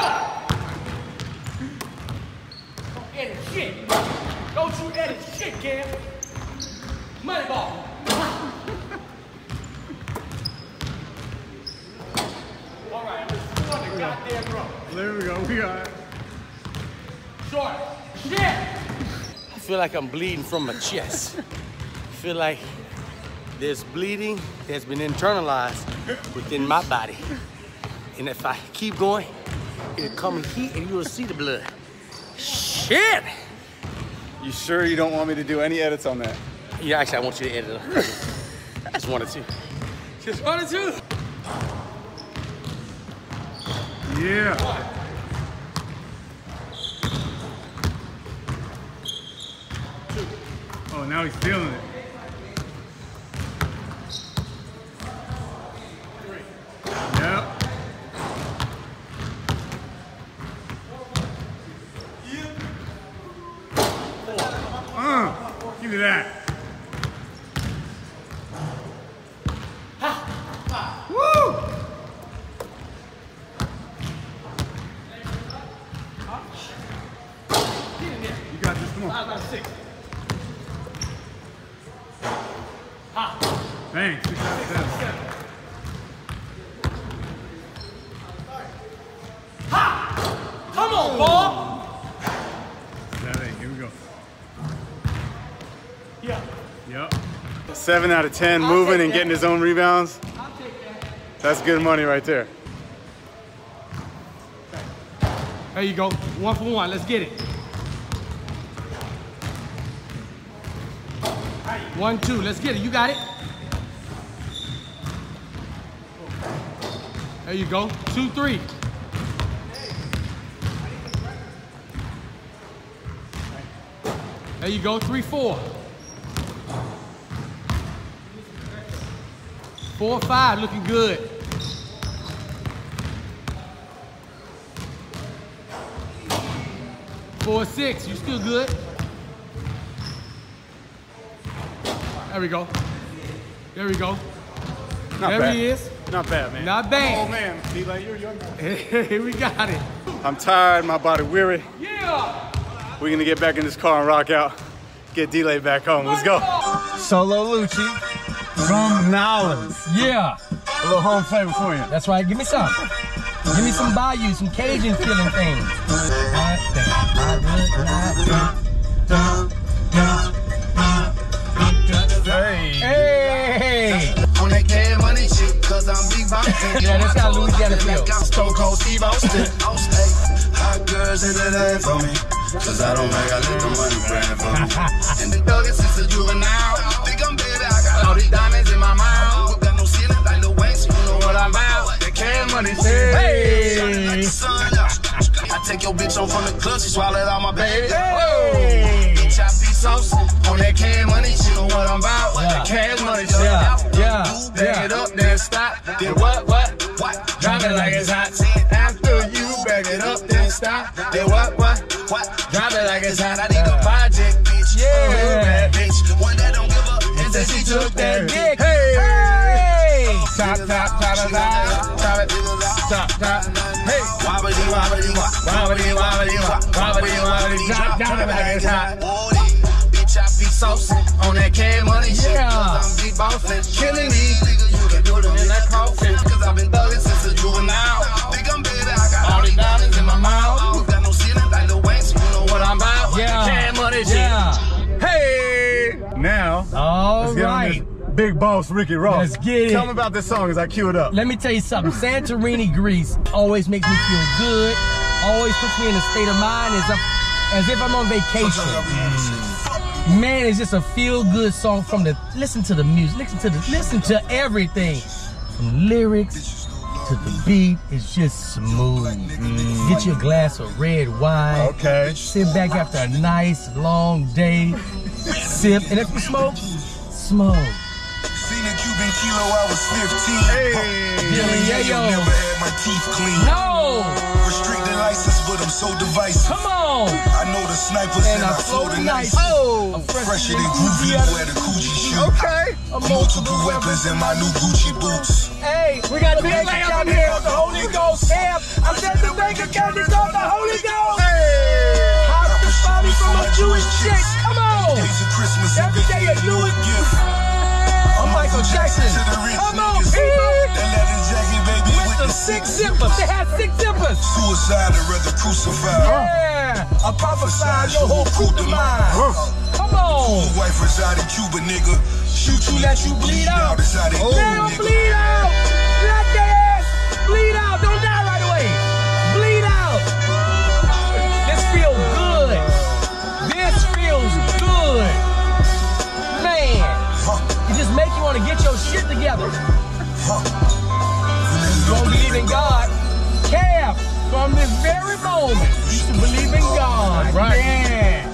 Don't edit shit. Don't you edit shit, Cam. Money ball. All right, let's go the goddamn road.
There we go. We got it.
Short. Shit! I feel like I'm bleeding from my chest. I feel like there's bleeding that's been internalized within my body. And if I keep going, It'll come and heat and you will see the blood. Shit!
You sure you don't want me to do any edits on that?
Yeah, actually, I want you to edit it. Just one or two. Just one or two.
Yeah. Oh, now he's feeling it. Yep. Give me that. Woo! You got this, come on.
I got 6.
Bang, 6 out of 7.
Come on, Bob!
7, here we go.
Yeah.
Yep. 7 out of 10, moving and getting his own rebounds.
I'll take that.
That's good money right there.
There you go. 1 for 1. Let's get it. 1, 2. Let's get it. You got it. There you go. 2, 3. There you go. 3, 4. 4, 5. Looking good. 4, 6. You still good? There we go. There we go.
Not
there
bad.
he is.
Not bad, man.
Not bad.
Oh, man. D-Lay, you're young.
Here we got it.
I'm tired, my body weary.
Yeah.
We're gonna get back in this car and rock out. Get D-Lay back home. Let's go. Solo Lucci from Nolans.
Yeah.
A little home flavor for you.
That's right. Give me some. Give me some Bayou, some Cajun feeling things. Hey!
On that cash money shit, cause I'm big boxing.
Yeah, that's how Louisiana feels.
Stone Cold Steve Austin. Hot girls in the line for me. Cause I don't make a little money brand for me. And the thuggin' since a juvenile. Think I'm baby, I got all these diamonds in my mouth. Got no ceiling like no wax, you know what I'm about. That cash money shit.
Hey!
Like the sun. I take your bitch on from the club, she swallowed all my baby.
Hey!
Bitch, I be saucy. On that cash money shit, know what I'm about. That cash money shit.
Yeah.
Back it up, then stop. Then what? Drop it like it's hot. After you back it up, then stop. Then what? Drop it like it's hot. I need a project, bitch.
Yeah.
A real bad bitch. One that don't give up. And then she took that dick.
Hey!
Top. Hey. Wobbly. Drop it like it's hot. Bitch, I be saucy on that cash money shit.
Yeah.
Cause I'm big bossing, killing me. You can do it in that coffin. Cause I've been thugging since a juvenile. Think I'm better, I got all these diamonds in my mouth. Got no ceiling like the wax, you know what I'm about.
Yeah.
Cash money shit.
Yeah.
Hey! Now,
All
let's get on
right.
this big boss, Ricky Ross.
Let's get it.
Tell me about this song as I cue it up.
Let me tell you something. Santorini, Greece always makes me feel good. Always puts me in a state of mind as if I'm on vacation. Man, it's just a feel-good song from the, listen to the music, listen to everything. From lyrics to the beat, it's just smooth. Get you a glass of red wine.
Okay.
Sit back after a nice, long day. Sip, and if you smoke, smoke.
Seen a Cuban kilo, I was 15.
Hey!
Yo.
Never had my teeth clean.
No!
Restricted license, but I'm so divisive.
Come on!
I know the snipers and I flow the nice.
Oh!
I'm fresher than Groovy, where the coochie shoot.
Okay.
Multiple weapons in my new Gucci boots.
Hey, we got a bank account here of the Holy Ghost. Damn, I'm just the bank account is called the Holy Ghost.
Hey!
Hospitality from a Jewish chick. Come on!
Days of Christmas,
Every day a new
gift.
I'm Michael Jackson.
To the rich
Come on,
niggas.
people!
That leather jacket, baby,
With the 6 zippers. They had 6 zippers.
Suicide, I'd rather crucify.
Yeah, I prophesied your whole crew to mine. Come on.
Wife reside in Cuba, nigga. Shoot you, let you bleed out. It's how they do,
Let them
nigga.
bleed out. Let their ass bleed out. Don't die right away. Bleed out. on and get your shit together. You don't believe in God. Kev, from this very moment, you should believe in God.
Right.
Yeah.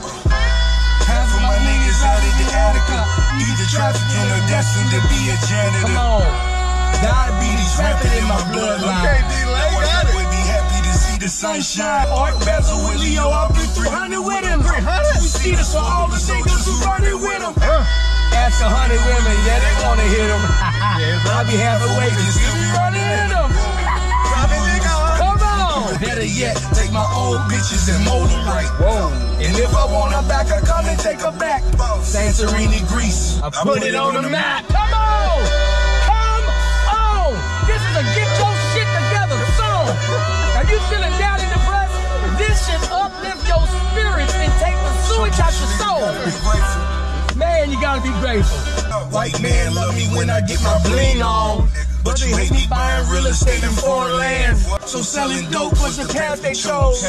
Half of my niggas out at the Attica, either trafficking or destined to be a janitor.
Come on.
Diabetes rampant in my bloodline.
Okay, D-Lay, got it.
Would be happy to see the sunshine. Art bezel with Leo, I'll be 300 with him.
300?
We see this for all the niggas who running with him.
Ask 100 women, yeah, they wanna hit them. I'll be halfway, you still be running in them. Come on.
Better yet, take my old bitches and mold them right.
Whoa.
And if I want her back, I come and take her back. Santorini, Greece.
I put it on the map. Come on. Come on. This is a get your shit together song. Are you feeling down in the breast? This should uplift your spirits and take the sewage out your soul. Man, you gotta be grateful.
White man love me when I get my bling on. But you hate me buying real estate in foreign lands. So selling dope was the path they chose.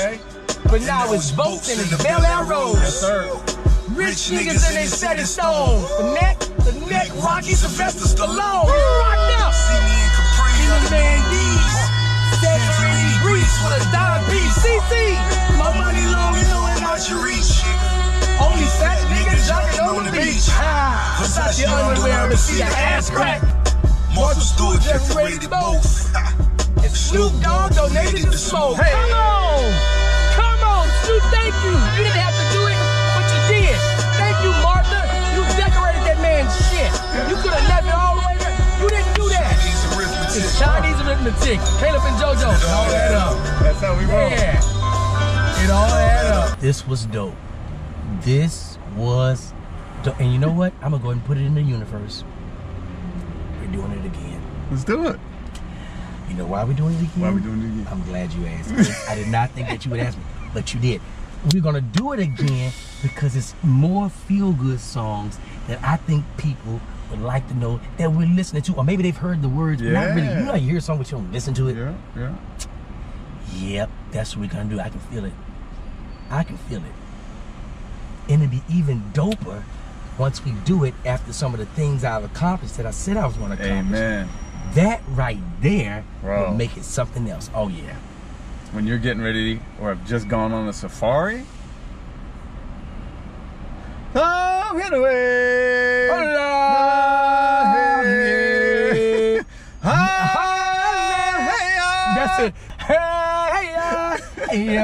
But now it's boats and it's Bel Air roads.
Yes, sir.
Rich niggas and they set in stone.
The neck, Rocky Sylvester Stallone. He's rocked up.
See me in Capri,
the man D's. Santorini, Greece with a dollar piece. CC.
my money long, you know it out your reach.
Only fat niggas jumping on the beach. Versace underwear to see your ass crack.
Martha Stewart, Jeffrey rated both.
And Snoop Dogg donated the smoke.
Hey.
Come on, Snoop, thank you. You didn't have to do it, but you did. Thank you, Martha. You decorated that man's shit. You could have left it all the way there. You didn't do that.
Chinese arithmetic.
It's Chinese arithmetic. Caleb and JoJo. It all add up.
That's how we roll.
Yeah. It all add up. This was dope. This was dope. And you know what? I'm going to go ahead and put it in the universe. We're doing it again.
Let's do it.
You know why we're doing it again?
Why we doing it again?
I'm glad you asked me. I did not think that you would ask me, but you did. We're gonna do it again because it's more feel-good songs that I think people would like to know that we're listening to, or maybe they've heard the words, but not really. You know, you hear a song but you don't listen to it.
Yeah.
Yep, that's what we're gonna do. I can feel it. I can feel it. And it'd be even doper once we do it after some of the things I've accomplished that I said I was gonna accomplish.
Amen.
That right there
Bro.
will make it something else. Oh yeah.
When you're getting ready or have just gone on a safari. Oh, get away.
That's it. Hey,